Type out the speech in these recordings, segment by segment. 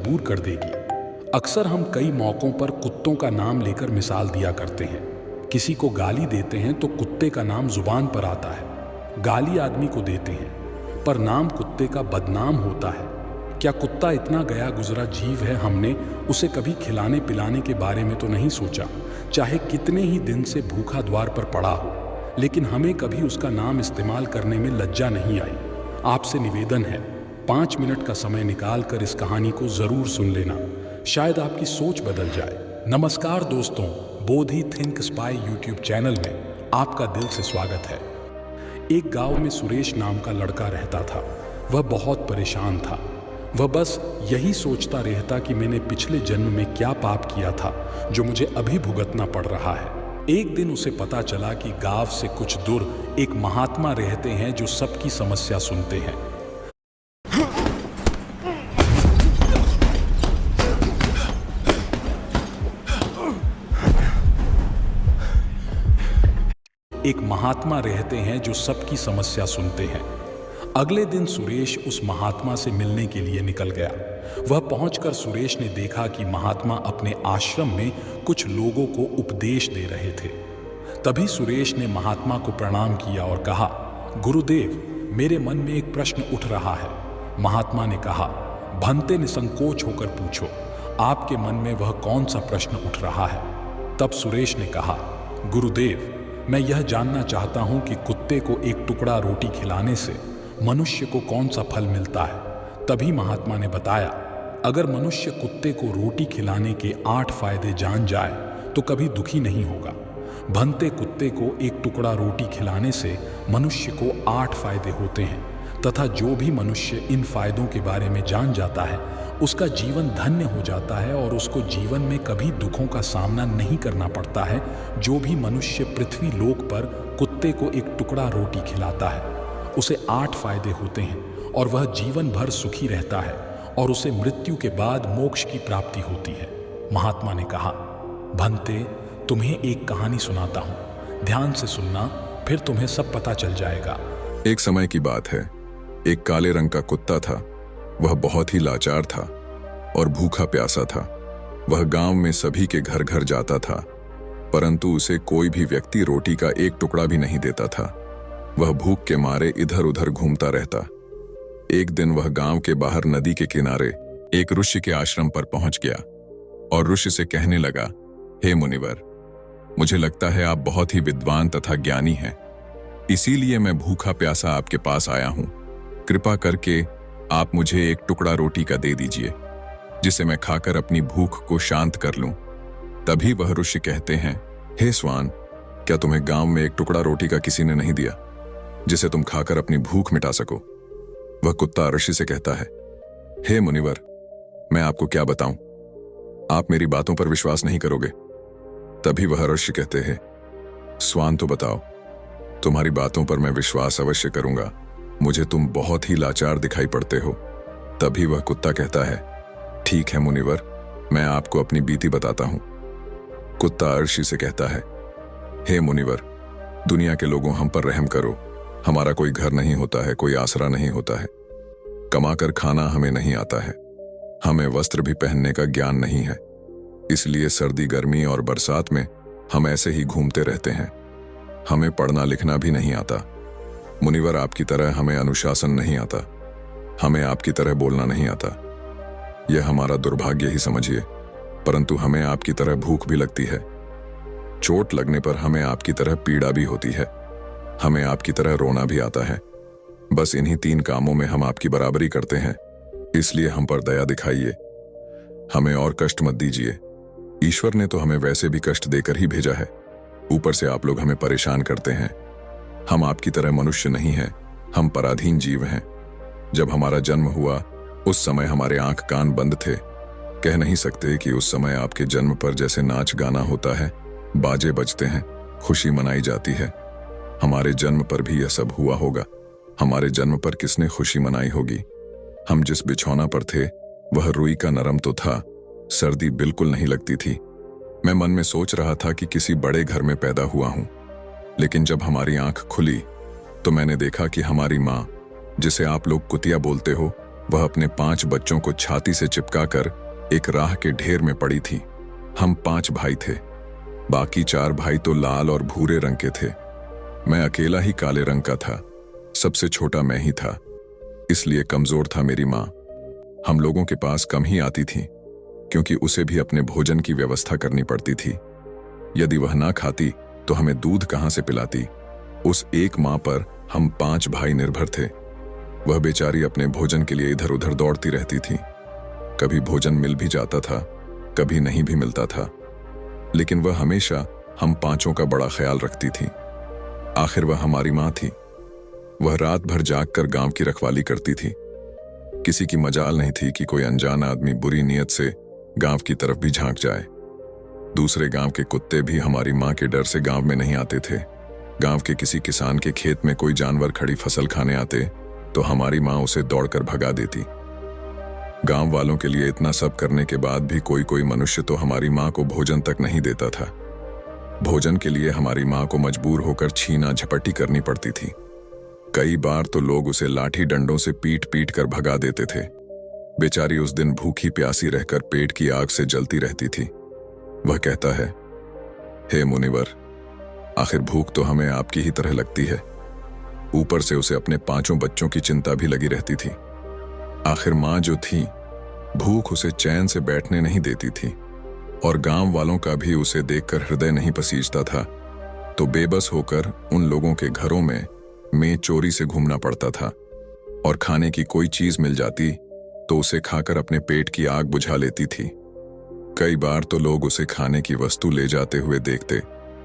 मजबूर कर देगी। अक्सर हम कई मौक़ों पर कुत्तों का नाम लेकर मिसाल दिया करते हैं। किसी को गाली देते हैं तो कुत्ते का नाम जुबान पर आता है। गाली आदमी को देते हैं पर नाम कुत्ते का बदनाम होता है। क्या कुत्ता इतना गया गुजरा जीव है, हमने उसे कभी खिलाने पिलाने के बारे में तो नहीं सोचा, चाहे कितने ही दिन से भूखा द्वार पर पड़ा हो। लेकिन हमें कभी उसका नाम इस्तेमाल करने में लज्जा नहीं आई। आपसे निवेदन है, 5 मिनट का समय निकाल कर इस कहानी को ज़रूर सुन लेना, शायद आपकी सोच बदल जाए। नमस्कार दोस्तों, बोधि थिंक स्पाई यूट्यूब चैनल में आपका दिल से स्वागत है। एक गांव में सुरेश नाम का लड़का रहता था। वह बहुत परेशान था। वह बस यही सोचता रहता कि मैंने पिछले जन्म में क्या पाप किया था जो मुझे अभी भुगतना पड़ रहा है। एक दिन उसे पता चला कि गांव से कुछ दूर एक महात्मा रहते हैं जो सबकी समस्या सुनते हैं। एक महात्मा रहते हैं जो सबकी समस्या सुनते हैं। अगले दिन सुरेश उस महात्मा से मिलने के लिए निकल गया। वह पहुंचकर सुरेश ने देखा कि महात्मा अपने आश्रम में कुछ लोगों को उपदेश दे रहे थे। तभी सुरेश ने महात्मा को प्रणाम किया और कहा, गुरुदेव, मेरे मन में एक प्रश्न उठ रहा है। महात्मा ने कहा, भंते निसंकोच होकर पूछो, आपके मन में वह कौन सा प्रश्न उठ रहा है। तब सुरेश ने कहा, गुरुदेव, मैं यह जानना चाहता हूं कि कुत्ते को एक टुकड़ा रोटी खिलाने से मनुष्य को कौन सा फल मिलता है। तभी महात्मा ने बताया, अगर मनुष्य कुत्ते को रोटी खिलाने के 8 फायदे जान जाए तो कभी दुखी नहीं होगा। भंते कुत्ते को एक टुकड़ा रोटी खिलाने से मनुष्य को 8 फायदे होते हैं तथा जो भी मनुष्य इन फायदों के बारे में जान जाता है उसका जीवन धन्य हो जाता है और उसको जीवन में कभी दुखों का सामना नहीं करना पड़ता है। जो भी मनुष्य पृथ्वी लोक पर कुत्ते को एक टुकड़ा रोटी खिलाता है उसे 8 फायदे होते हैं और वह जीवन भर सुखी रहता है और उसे मृत्यु के बाद मोक्ष की प्राप्ति होती है। महात्मा ने कहा, भंते, तुम्हें एक कहानी सुनाता हूँ, ध्यान से सुनना, फिर तुम्हें सब पता चल जाएगा। एक समय की बात है। एक काले रंग का कुत्ता था। वह बहुत ही लाचार था और भूखा प्यासा था। वह गांव में सभी के घर घर जाता था, परंतु उसे कोई भी व्यक्ति रोटी का एक टुकड़ा भी नहीं देता था। वह भूख के मारे इधर उधर घूमता रहता। एक दिन वह गांव के बाहर नदी के किनारे एक ऋषि के आश्रम पर पहुंच गया और ऋषि से कहने लगा, हे मुनिवर, मुझे लगता है आप बहुत ही विद्वान तथा ज्ञानी हैं, इसीलिए मैं भूखा प्यासा आपके पास आया हूं। कृपा करके आप मुझे एक टुकड़ा रोटी का दे दीजिए जिसे मैं खाकर अपनी भूख को शांत कर लूं। तभी वह ऋषि कहते हैं, हे स्वान, क्या तुम्हें गांव में एक टुकड़ा रोटी का किसी ने नहीं दिया जिसे तुम खाकर अपनी भूख मिटा सको। वह कुत्ता ऋषि से कहता है, हे मुनिवर, मैं आपको क्या बताऊं, आप मेरी बातों पर विश्वास नहीं करोगे। तभी वह ऋषि कहते हैं, स्वान तो बताओ, तुम्हारी बातों पर मैं विश्वास अवश्य करूंगा, मुझे तुम बहुत ही लाचार दिखाई पड़ते हो। तभी वह कुत्ता कहता है, ठीक है मुनिवर, मैं आपको अपनी बीती बताता हूं। कुत्ता ऋषि से कहता है, हे मुनिवर, दुनिया के लोगों, हम पर रहम करो। हमारा कोई घर नहीं होता है, कोई आसरा नहीं होता है, कमाकर खाना हमें नहीं आता है, हमें वस्त्र भी पहनने का ज्ञान नहीं है, इसलिए सर्दी गर्मी और बरसात में हम ऐसे ही घूमते रहते हैं। हमें पढ़ना लिखना भी नहीं आता। मुनिवर, आपकी तरह हमें अनुशासन नहीं आता, हमें आपकी तरह बोलना नहीं आता। यह हमारा दुर्भाग्य ही समझिए, परंतु हमें आपकी तरह भूख भी लगती है। चोट लगने पर हमें आपकी तरह पीड़ा भी होती है, हमें आपकी तरह रोना भी आता है। बस इन्हीं 3 कामों में हम आपकी बराबरी करते हैं, इसलिए हम पर दया दिखाइए, हमें और कष्ट मत दीजिए। ईश्वर ने तो हमें वैसे भी कष्ट देकर ही भेजा है, ऊपर से आप लोग हमें परेशान करते हैं। हम आपकी तरह मनुष्य नहीं हैं, हम पराधीन जीव हैं। जब हमारा जन्म हुआ उस समय हमारे आंख कान बंद थे। कह नहीं सकते कि उस समय आपके जन्म पर जैसे नाच गाना होता है, बाजे बजते हैं, खुशी मनाई जाती है, हमारे जन्म पर भी यह सब हुआ होगा। हमारे जन्म पर किसने खुशी मनाई होगी। हम जिस बिछौना पर थे वह रुई का नरम तो था, सर्दी बिल्कुल नहीं लगती थी। मैं मन में सोच रहा था कि किसी बड़े घर में पैदा हुआ हूं, लेकिन जब हमारी आंख खुली तो मैंने देखा कि हमारी माँ, जिसे आप लोग कुतिया बोलते हो, वह अपने 5 बच्चों को छाती से चिपकाकर एक राह के ढेर में पड़ी थी। हम 5 भाई थे, बाकी 4 भाई तो लाल और भूरे रंग के थे। मैं अकेला ही काले रंग का था। सबसे छोटा मैं ही था, इसलिए कमजोर था मेरी माँ। हम लोगों के पास कम ही आती थी, क्योंकि उसे भी अपने भोजन की व्यवस्था करनी पड़ती थी। यदि वह ना खाती तो हमें दूध कहाँ से पिलाती। उस एक माँ पर हम 5 भाई निर्भर थे। वह बेचारी अपने भोजन के लिए इधर उधर दौड़ती रहती थी। कभी भोजन मिल भी जाता था, कभी नहीं भी मिलता था, लेकिन वह हमेशा हम 5 का बड़ा ख्याल रखती थी। आखिर वह हमारी माँ थी। वह रात भर जागकर गांव की रखवाली करती थी। किसी की मजाल नहीं थी कि कोई अनजान आदमी बुरी नीयत से गांव की तरफ भी झांक जाए। दूसरे गांव के कुत्ते भी हमारी माँ के डर से गांव में नहीं आते थे। गांव के किसी किसान के खेत में कोई जानवर खड़ी फसल खाने आते तो हमारी माँ उसे दौड़कर भगा देती। गांव वालों के लिए इतना सब करने के बाद भी कोई मनुष्य तो हमारी माँ को भोजन तक नहीं देता था। भोजन के लिए हमारी माँ को मजबूर होकर छीना झपटी करनी पड़ती थी। कई बार तो लोग उसे लाठी डंडों से पीट पीट कर भगा देते थे। बेचारी उस दिन भूखी प्यासी रहकर पेट की आग से जलती रहती थी। वह कहता है, हे मुनिवर, आखिर भूख तो हमें आपकी ही तरह लगती है। ऊपर से उसे अपने 5 बच्चों की चिंता भी लगी रहती थी। आखिर माँ जो थी, भूख उसे चैन से बैठने नहीं देती थी, और गांव वालों का भी उसे देखकर हृदय नहीं पसीजता था। तो बेबस होकर उन लोगों के घरों में चोरी से घूमना पड़ता था, और खाने की कोई चीज मिल जाती तो उसे खाकर अपने पेट की आग बुझा लेती थी। कई बार तो लोग उसे खाने की वस्तु ले जाते हुए देखते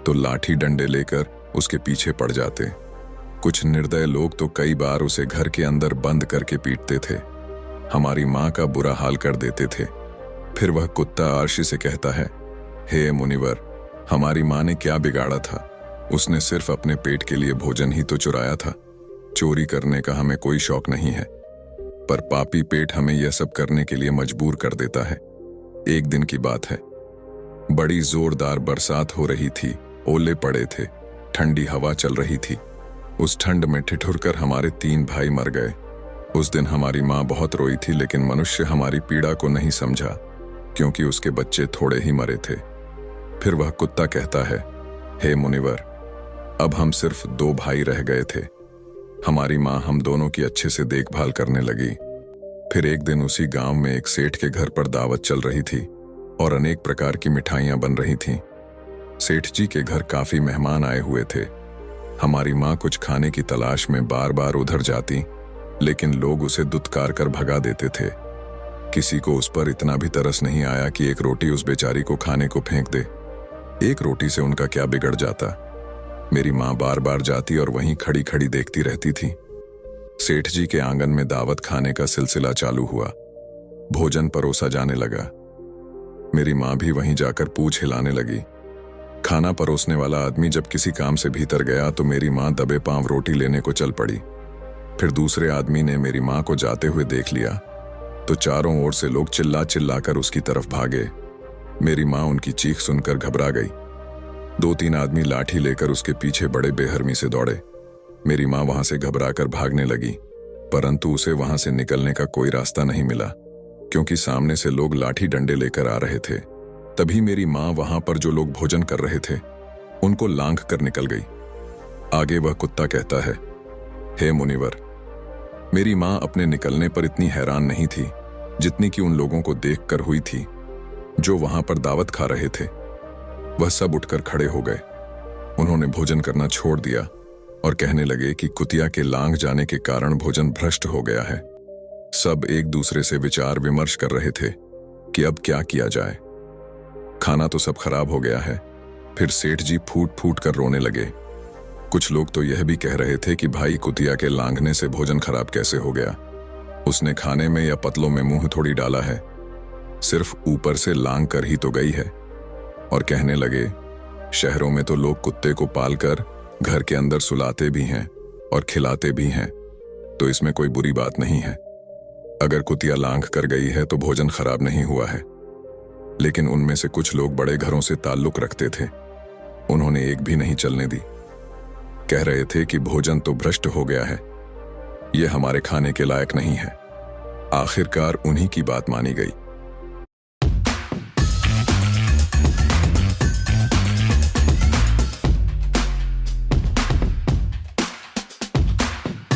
तो लाठी डंडे लेकर उसके पीछे पड़ जाते। कुछ निर्दय लोग तो कई बार उसे घर के अंदर बंद करके पीटते थे। हमारी माँ का बुरा हाल कर देते थे। फिर वह कुत्ता आरशी से कहता है, हे मुनिवर, हमारी माँ ने क्या बिगाड़ा था? उसने सिर्फ अपने पेट के लिए भोजन ही तो चुराया था। चोरी करने का हमें कोई शौक नहीं है, पर पापी पेट हमें यह सब करने के लिए मजबूर कर देता है। एक दिन की बात है, बड़ी जोरदार बरसात हो रही थी। ओले पड़े थे, ठंडी हवा चल रही थी। उस ठंड में ठिठुरकर हमारे 3 भाई मर गए। उस दिन हमारी माँ बहुत रोई थी, लेकिन मनुष्य हमारी पीड़ा को नहीं समझा, क्योंकि उसके बच्चे थोड़े ही मरे थे। फिर वह कुत्ता कहता है, हे मुनिवर, अब हम सिर्फ 2 भाई रह गए थे। हमारी माँ हम दोनों की अच्छे से देखभाल करने लगी। फिर एक दिन उसी गांव में एक सेठ के घर पर दावत चल रही थी और अनेक प्रकार की मिठाइयां बन रही थीं। सेठ जी के घर काफी मेहमान आए हुए थे। हमारी माँ कुछ खाने की तलाश में बार बार उधर जाती, लेकिन लोग उसे दुत्कार कर भगा देते थे। किसी को उस पर इतना भी तरस नहीं आया कि एक रोटी उस बेचारी को खाने को फेंक दे। एक रोटी से उनका क्या बिगड़ जाता। मेरी माँ बार बार जाती और वहीं खड़ी खड़ी देखती रहती थी। सेठ जी के आंगन में दावत खाने का सिलसिला चालू हुआ। भोजन परोसा जाने लगा। मेरी माँ भी वहीं जाकर पूंछ हिलाने लगी। खाना परोसने वाला आदमी जब किसी काम से भीतर गया तो मेरी माँ दबे पांव रोटी लेने को चल पड़ी। फिर दूसरे आदमी ने मेरी माँ को जाते हुए देख लिया तो चारों ओर से लोग चिल्ला चिल्ला कर उसकी तरफ भागे। मेरी माँ उनकी चीख सुनकर घबरा गई। 2-3 आदमी लाठी लेकर उसके पीछे बड़े बेहरमी से दौड़े। मेरी माँ वहां से घबराकर भागने लगी, परंतु उसे वहां से निकलने का कोई रास्ता नहीं मिला, क्योंकि सामने से लोग लाठी डंडे लेकर आ रहे थे। तभी मेरी माँ वहां पर जो लोग भोजन कर रहे थे उनको लांघ कर निकल गई। आगे वह कुत्ता कहता है, हे मुनिवर, मेरी माँ अपने निकलने पर इतनी हैरान नहीं थी जितनी कि उन लोगों को देखकर हुई थी जो वहां पर दावत खा रहे थे। वह सब उठकर खड़े हो गए। उन्होंने भोजन करना छोड़ दिया और कहने लगे कि कुतिया के लांघ जाने के कारण भोजन भ्रष्ट हो गया है। सब एक दूसरे से विचार विमर्श कर रहे थे कि अब क्या किया जाए। खाना तो सब खराब हो गया है। फिर सेठ जी फूट फूट कर रोने लगे। कुछ लोग तो यह भी कह रहे थे कि भाई कुतिया के लांघने से भोजन खराब कैसे हो गया? उसने खाने में या पतलों में मुंह थोड़ी डाला है, सिर्फ ऊपर से लांघ कर ही तो गई है। और कहने लगे, शहरों में तो लोग कुत्ते को पालकर घर के अंदर सुलाते भी हैं और खिलाते भी हैं, तो इसमें कोई बुरी बात नहीं है। अगर कुतिया लांघ कर गई है तो भोजन खराब नहीं हुआ है। लेकिन उनमें से कुछ लोग बड़े घरों से ताल्लुक रखते थे। उन्होंने एक भी नहीं चलने दी। कह रहे थे कि भोजन तो भ्रष्ट हो गया है, यह हमारे खाने के लायक नहीं है। आखिरकार उन्हीं की बात मानी गई।